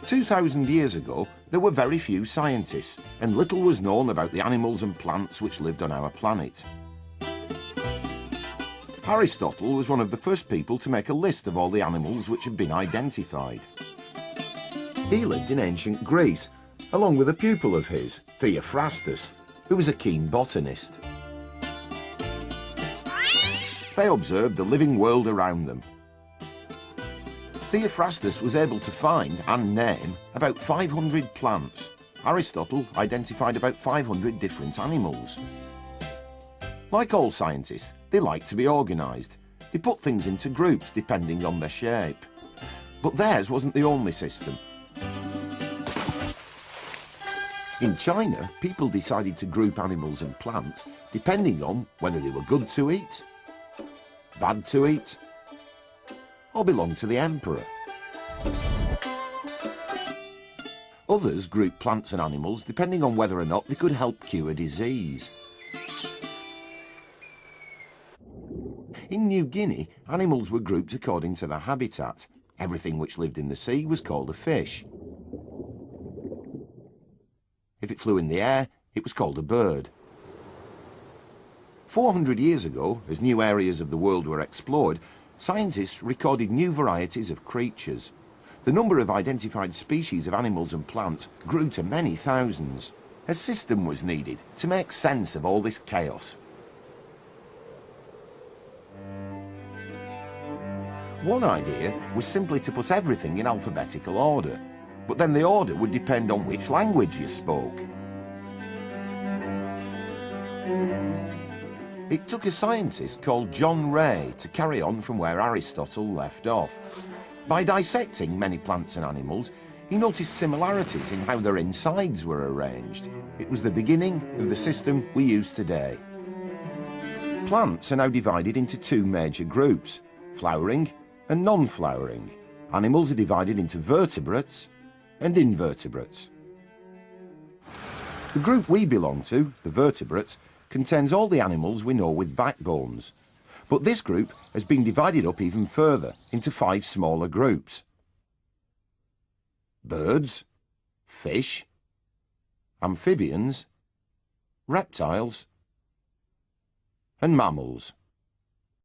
2,000 years ago, there were very few scientists, and little was known about the animals and plants which lived on our planet. Aristotle was one of the first people to make a list of all the animals which had been identified. He lived in ancient Greece, along with a pupil of his, Theophrastus, who was a keen botanist. They observed the living world around them. Theophrastus was able to find and name about 500 plants. Aristotle identified about 500 different animals. Like all scientists, they like to be organised. They put things into groups depending on their shape. But theirs wasn't the only system. In China, people decided to group animals and plants depending on whether they were good to eat, bad to eat, or belonged to the emperor. Others grouped plants and animals depending on whether or not they could help cure disease. In New Guinea, animals were grouped according to their habitat. Everything which lived in the sea was called a fish. If it flew in the air, it was called a bird. 400 years ago, as new areas of the world were explored, scientists recorded new varieties of creatures. The number of identified species of animals and plants grew to many thousands. A system was needed to make sense of all this chaos. One idea was simply to put everything in alphabetical order, but then the order would depend on which language you spoke. It took a scientist called John Ray to carry on from where Aristotle left off. By dissecting many plants and animals, he noticed similarities in how their insides were arranged. It was the beginning of the system we use today. Plants are now divided into two major groups, flowering and non-flowering. Animals are divided into vertebrates and invertebrates. The group we belong to, the vertebrates, contains all the animals we know with backbones. But this group has been divided up even further into 5 smaller groups: birds, fish, amphibians, reptiles, and mammals.